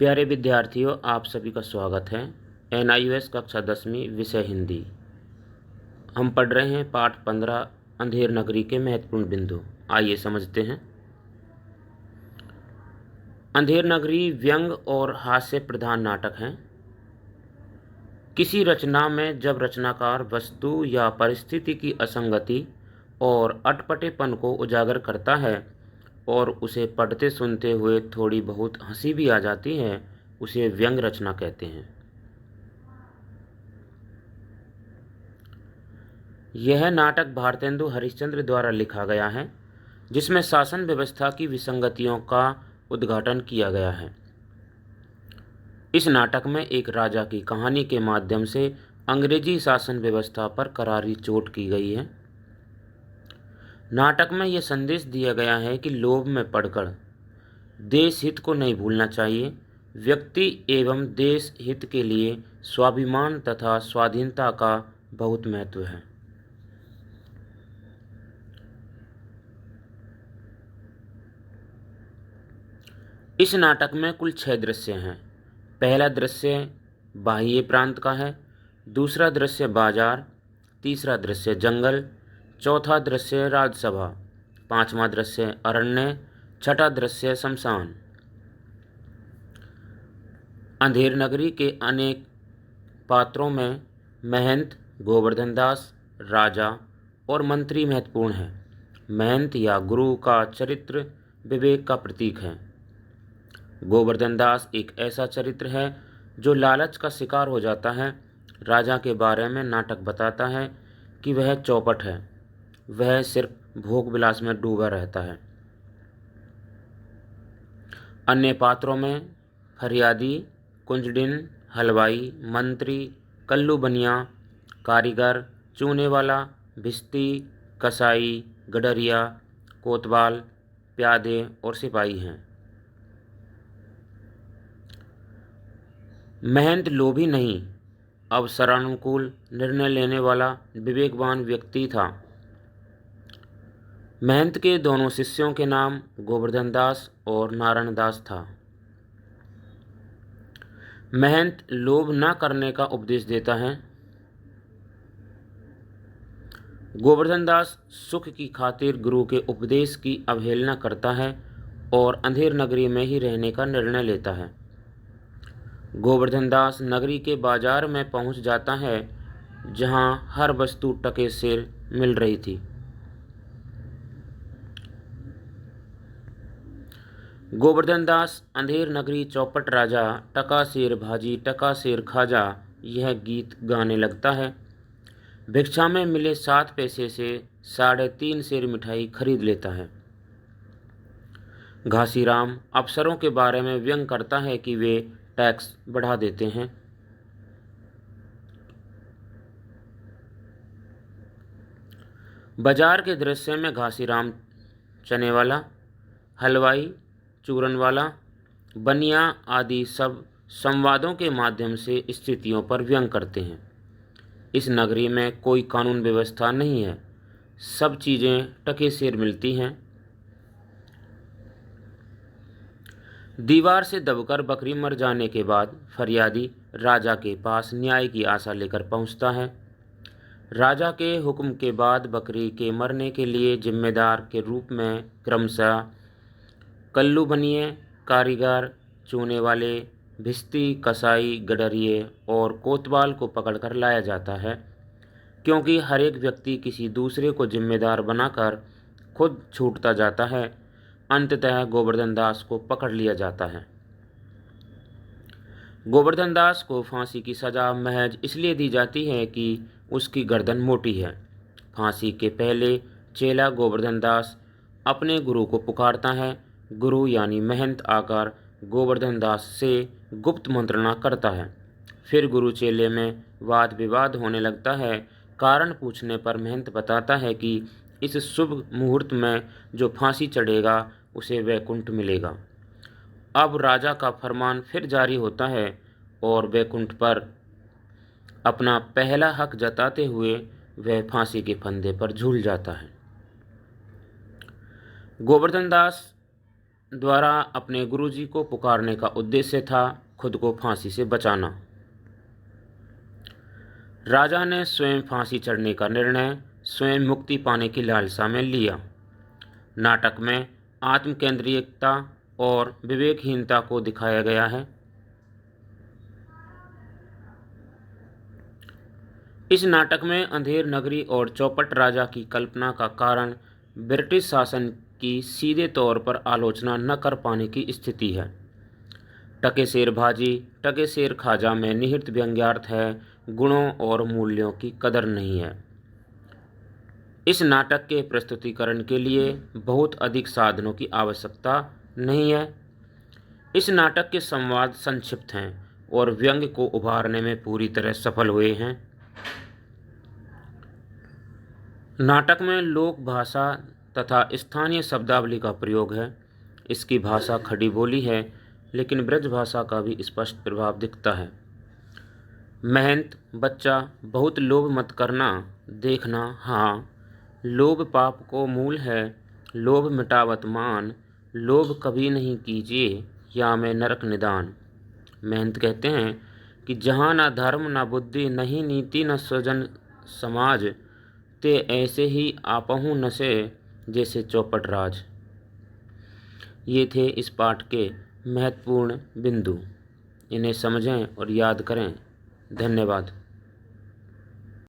प्यारे विद्यार्थियों, आप सभी का स्वागत है। NIOS कक्षा 10वीं विषय हिंदी। हम पढ़ रहे हैं पाठ 15 अंधेर नगरी के महत्वपूर्ण बिंदु। आइए समझते हैं। अंधेर नगरी व्यंग और हास्य प्रधान नाटक है। किसी रचना में जब रचनाकार वस्तु या परिस्थिति की असंगति और अटपटेपन को उजागर करता है और उसे पढ़ते सुनते हुए थोड़ी बहुत हंसी भी आ जाती है, उसे व्यंग रचना कहते हैं। यह नाटक भारतेंदु हरिश्चंद्र द्वारा लिखा गया है, जिसमें शासन व्यवस्था की विसंगतियों का उद्घाटन किया गया है। इस नाटक में एक राजा की कहानी के माध्यम से अंग्रेजी शासन व्यवस्था पर करारी चोट की गई है। नाटक में यह संदेश दिया गया है कि लोभ में पड़कर देश हित को नहीं भूलना चाहिए। व्यक्ति एवं देश हित के लिए स्वाभिमान तथा स्वाधीनता का बहुत महत्व है। इस नाटक में कुल 6 दृश्य हैं। पहला दृश्य बाह्य प्रांत का है, दूसरा दृश्य बाजार, तीसरा दृश्य जंगल, चौथा दृश्य राजसभा, पांचवा दृश्य अरण्य, छठा दृश्य शमशान। अंधेर नगरी के अनेक पात्रों में महंत, गोवर्धन दास, राजा और मंत्री महत्वपूर्ण है। महंत या गुरु का चरित्र विवेक का प्रतीक है। गोवर्धन दास एक ऐसा चरित्र है जो लालच का शिकार हो जाता है। राजा के बारे में नाटक बताता है कि वह चौपट है, वह सिर्फ भोग विलास में डूबा रहता है। अन्य पात्रों में फरियादी, कुंजडिन, हलवाई, मंत्री, कल्लू बनिया, कारीगर, चूने वाला, भिस्ती, कसाई, गडरिया, कोतवाल, प्यादे और सिपाही हैं। महंत लोभी नहीं, अवसरानुकूल निर्णय लेने वाला विवेकवान व्यक्ति था। महंत के दोनों शिष्यों के नाम गोवर्धन दास और नारायण दास था। महंत लोभ न करने का उपदेश देता है। गोवर्धन दास सुख की खातिर गुरु के उपदेश की अवहेलना करता है और अंधेर नगरी में ही रहने का निर्णय लेता है। गोवर्धन दास नगरी के बाजार में पहुंच जाता है, जहां हर वस्तु टके सेर मिल रही थी। गोवर्धन दास अंधेर नगरी चौपट राजा, टका सेर भाजी टका सेर खाजा, यह गीत गाने लगता है। भिक्षा में मिले 7 पैसे से 3.5 सेर मिठाई खरीद लेता है। घासीराम अफसरों के बारे में व्यंग करता है कि वे टैक्स बढ़ा देते हैं। बाजार के दृश्य में घासीराम चने वाला, हलवाई चूरन वाला, बनिया आदि सब संवादों के माध्यम से स्थितियों पर व्यंग करते हैं। इस नगरी में कोई कानून व्यवस्था नहीं है, सब चीज़ें टके सेर मिलती हैं। दीवार से दबकर बकरी मर जाने के बाद फरियादी राजा के पास न्याय की आशा लेकर पहुंचता है। राजा के हुक्म के बाद बकरी के मरने के लिए जिम्मेदार के रूप में क्रमशः कल्लू बनिए, कारीगर, चूने वाले, भिस्ती, कसाई, गडरिये और कोतवाल को पकड़कर लाया जाता है, क्योंकि हर एक व्यक्ति किसी दूसरे को जिम्मेदार बनाकर खुद छूटता जाता है। अंततः गोवर्धन दास को पकड़ लिया जाता है। गोवर्धन दास को फांसी की सजा महज इसलिए दी जाती है कि उसकी गर्दन मोटी है। फांसी के पहले चेला गोवर्धन दास अपने गुरु को पुकारता है। गुरु यानी महंत आकर गोवर्धन दास से गुप्त मंत्रणा करता है। फिर गुरु चेले में वाद विवाद होने लगता है। कारण पूछने पर महंत बताता है कि इस शुभ मुहूर्त में जो फांसी चढ़ेगा उसे वैकुंठ मिलेगा। अब राजा का फरमान फिर जारी होता है और वैकुंठ पर अपना पहला हक जताते हुए वह फांसी के फंदे पर झूल जाता है। गोवर्धन दास द्वारा अपने गुरुजी को पुकारने का उद्देश्य था खुद को फांसी से बचाना। राजा ने स्वयं फांसी चढ़ने का निर्णय स्वयं मुक्ति पाने की लालसा में लिया। नाटक में आत्मकेंद्रितता और विवेकहीनता को दिखाया गया है। इस नाटक में अंधेर नगरी और चौपट राजा की कल्पना का कारण ब्रिटिश शासन की सीधे तौर पर आलोचना न कर पाने की स्थिति है। टके शेर भाजी टके शेर खाजा में निहित व्यंग्यार्थ है, गुणों और मूल्यों की कदर नहीं है। इस नाटक के प्रस्तुतिकरण के लिए बहुत अधिक साधनों की आवश्यकता नहीं है। इस नाटक के संवाद संक्षिप्त हैं और व्यंग्य को उभारने में पूरी तरह सफल हुए हैं। नाटक में लोक भाषा तथा स्थानीय शब्दावली का प्रयोग है। इसकी भाषा खड़ी बोली है, लेकिन ब्रज भाषा का भी स्पष्ट प्रभाव दिखता है। महंत बच्चा बहुत लोभ मत करना, देखना हाँ लोभ पाप को मूल है, लोभ मिटावत मान, लोभ कभी नहीं कीजिए या में नरक निदान। महंत कहते हैं कि जहाँ ना धर्म ना बुद्धि नहीं नीति न स्वजन समाज, ते ऐसे ही आपहूँ नशे जैसे चौपट राज। ये थे इस पाठ के महत्वपूर्ण बिंदु। इन्हें समझें और याद करें। धन्यवाद।